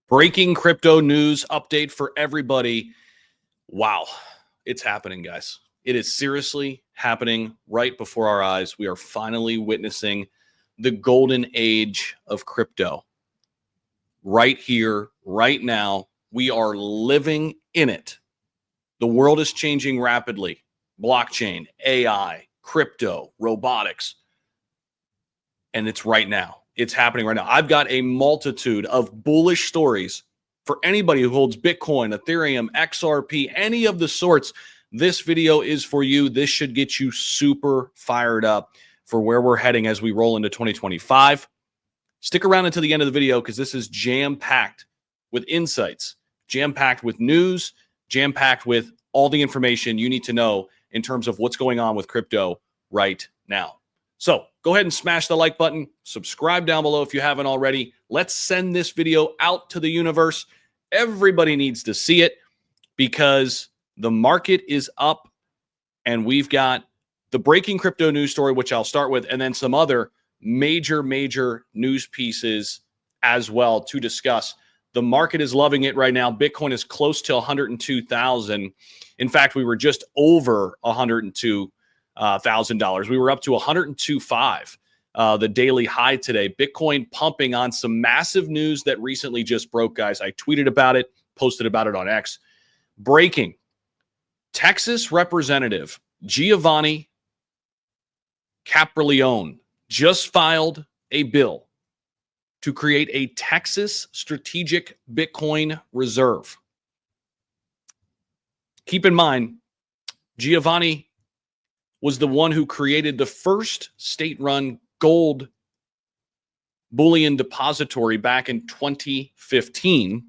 Breaking crypto news update for everybody. Wow, it's happening, guys. It is seriously happening right before our eyes. We are finally witnessing the golden age of crypto. Right here, right now, we are living in it. The world is changing rapidly. Blockchain, AI, crypto, robotics. And it's right now. It's happening right now. I've got a multitude of bullish stories for anybody who holds Bitcoin, Ethereum, XRP, any of the sorts. This video is for you. This should get you super fired up for where we're heading as we roll into 2025. Stick around until the end of the video because this is jam-packed with insights, jam-packed with news, jam-packed with all the information you need to know in terms of what's going on with crypto right now. So go ahead and smash the like button, subscribe down below if you haven't already. Let's send this video out to the universe. Everybody needs to see it because the market is up and we've got the breaking crypto news story, which I'll start with, and then some other major news pieces as well to discuss. The market is loving it right now. Bitcoin is close to 102,000. In fact, we were just over $102,000. We were up to 102.5, the daily high today. Bitcoin pumping on some massive news that recently just broke, guys. I tweeted about it, posted about it on X. Breaking. Texas Representative Giovanni Caprileone just filed a bill to create a Texas Strategic Bitcoin Reserve. Keep in mind, Giovanni was the one who created the first state-run gold bullion depository back in 2015.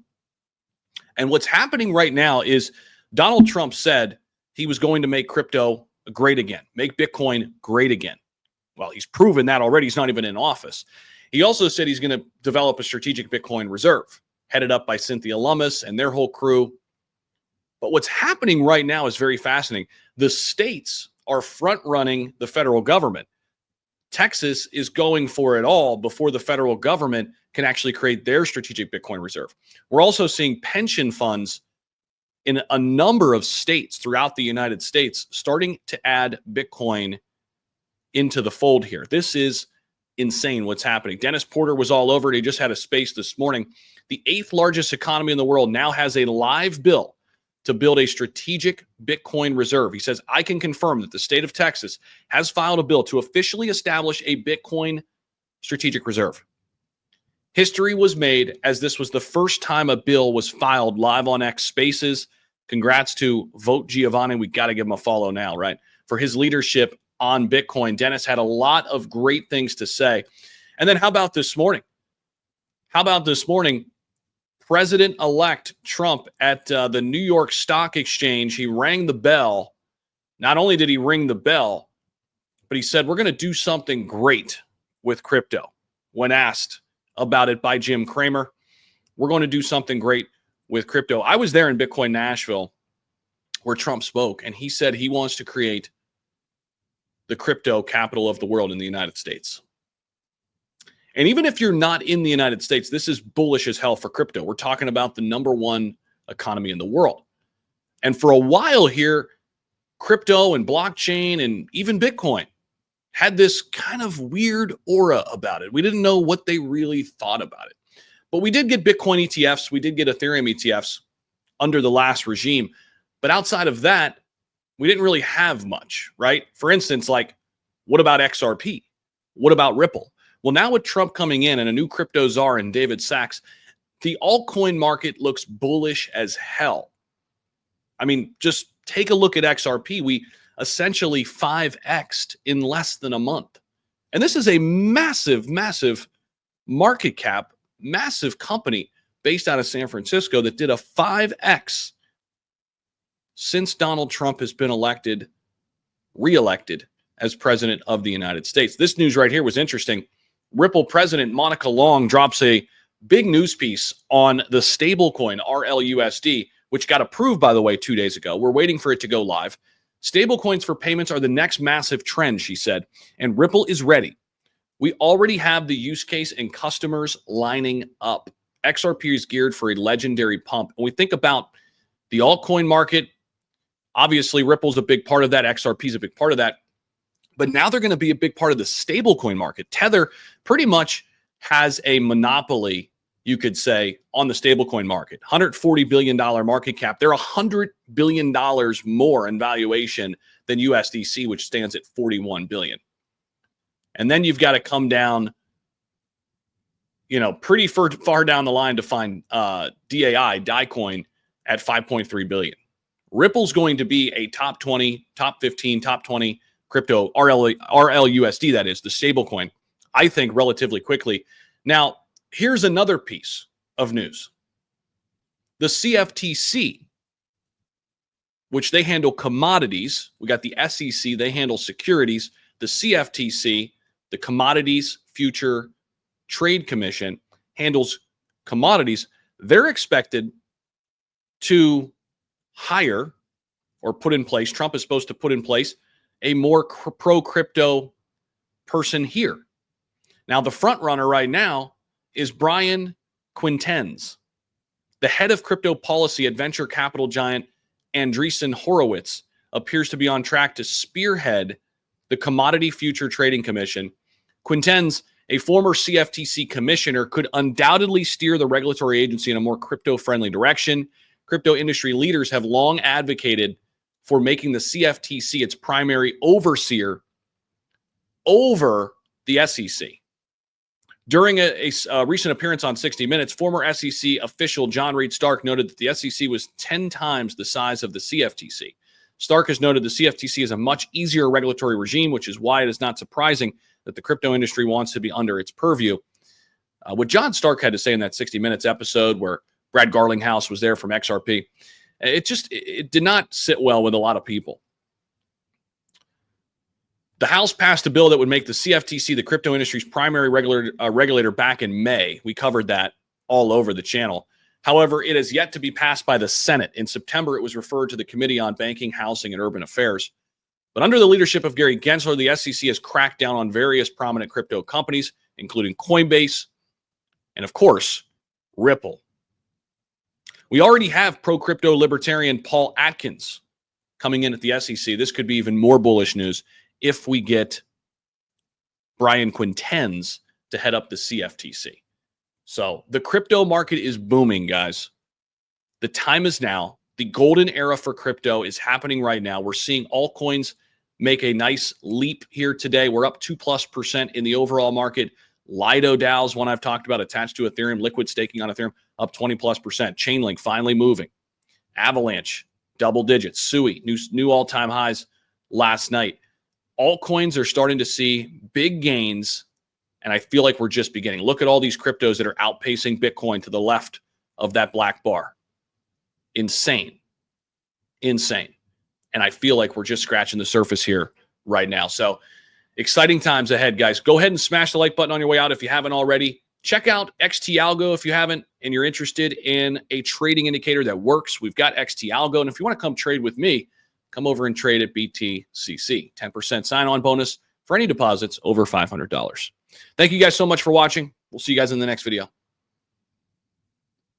And what's happening right now is Donald Trump said he was going to make crypto great again, make Bitcoin great again. Well, he's proven that already. He's not even in office. He also said he's going to develop a strategic Bitcoin reserve, headed up by Cynthia Lummis and their whole crew. But what's happening right now is very fascinating. The states are front-running the federal government. Texas is going for it all before the federal government can actually create their strategic Bitcoin reserve. We're also seeing pension funds in a number of states throughout the United States starting to add Bitcoin into the fold here. This is insane what's happening. Dennis Porter was all over it. He just had a space this morning. The 8th largest economy in the world now has a live bill to build a strategic Bitcoin reserve. He says, I can confirm that the state of Texas has filed a bill to officially establish a Bitcoin strategic reserve. History was made as this was the first time a bill was filed live on X Spaces. Congrats to Vote Giovanni. We got to give him a follow now, right? For his leadership on Bitcoin. Dennis had a lot of great things to say. And then how about this morning? President-elect Trump at the New York Stock Exchange, he rang the bell. Not only did he ring the bell, but he said, we're going to do something great with crypto. When asked about it by Jim Cramer, we're going to do something great with crypto. I was there in Bitcoin Nashville where Trump spoke, and he said he wants to create the crypto capital of the world in the United States. And even if you're not in the United States, this is bullish as hell for crypto. We're talking about the #1 economy in the world. And for a while here, crypto and blockchain and even Bitcoin had this kind of weird aura about it. We didn't know what they really thought about it. But we did get Bitcoin ETFs. We did get Ethereum ETFs under the last regime. But outside of that, we didn't really have much, right? For instance, like, what about XRP? What about Ripple? Well, now with Trump coming in and a new crypto czar in David Sachs, the altcoin market looks bullish as hell. I mean, just take a look at XRP. We essentially 5x'd in less than a month. And this is a massive market cap, massive company based out of San Francisco that did a 5x since Donald Trump has been reelected as president of the United States. This news right here was interesting. Ripple president Monica Long drops a big news piece on the stablecoin RLUSD, which got approved, by the way, 2 days ago. We're waiting for it to go live. Stablecoins for payments are the next massive trend, she said, and Ripple is ready. We already have the use case and customers lining up. XRP is geared for a legendary pump. And we think about the altcoin market. Obviously, Ripple's a big part of that. XRP is a big part of that. But now they're going to be a big part of the stablecoin market. Tether pretty much has a monopoly, you could say, on the stablecoin market. $140 billion market cap. They're $100 billion more in valuation than USDC, which stands at $41 billion. And then you've got to come down, pretty far down the line to find DAI at $5.3 billion. Ripple's going to be a top 20, top 15, top 20 crypto, RLUSD, that is, the stablecoin, I think, relatively quickly. Now, here's another piece of news. The CFTC, which they handle commodities. We got the SEC, they handle securities. The CFTC, the Commodities Future Trade Commission, handles commodities. They're expected to hire or put in place, Trump is supposed to put in place a more pro-crypto person here. Now, the front runner right now is Brian Quintenz, the head of crypto policy at venture capital giant Andreessen Horowitz, appears to be on track to spearhead the Commodity Future Trading Commission. Quintenz, a former CFTC commissioner, could undoubtedly steer the regulatory agency in a more crypto-friendly direction. Crypto industry leaders have long advocated for making the CFTC its primary overseer over the SEC. During a recent appearance on 60 Minutes, former SEC official John Reed Stark noted that the SEC was 10 times the size of the CFTC. Stark has noted the CFTC is a much easier regulatory regime, which is why it is not surprising that the crypto industry wants to be under its purview. What John Stark had to say in that 60 Minutes episode, where Brad Garlinghouse was there from XRP, it did not sit well with a lot of people. The House passed a bill that would make the CFTC the crypto industry's primary regulator back in May. We covered that all over the channel. However, it has yet to be passed by the Senate. In September, it was referred to the Committee on Banking, Housing, and Urban Affairs. But under the leadership of Gary Gensler, the SEC has cracked down on various prominent crypto companies, including Coinbase and, of course, Ripple. We already have pro-crypto libertarian Paul Atkins coming in at the SEC. This could be even more bullish news if we get Brian Quintenz to head up the CFTC. So the crypto market is booming, guys. The time is now. The golden era for crypto is happening right now. We're seeing altcoins make a nice leap here today. We're up 2+% in the overall market. Lido DAO's one I've talked about, attached to Ethereum, liquid staking on Ethereum, up 20+%. Chainlink finally moving. Avalanche, double digits. Sui, new all-time highs last night. Altcoins are starting to see big gains, and I feel like we're just beginning. Look at all these cryptos that are outpacing Bitcoin to the left of that black bar. Insane. Insane. And I feel like we're just scratching the surface here right now. So exciting times ahead, guys. Go ahead and smash the like button on your way out if you haven't already. Check out XT Algo if you haven't and you're interested in a trading indicator that works. We've got XT Algo. And if you want to come trade with me, come over and trade at BTCC. 10% sign-on bonus for any deposits over $500. Thank you guys so much for watching. We'll see you guys in the next video.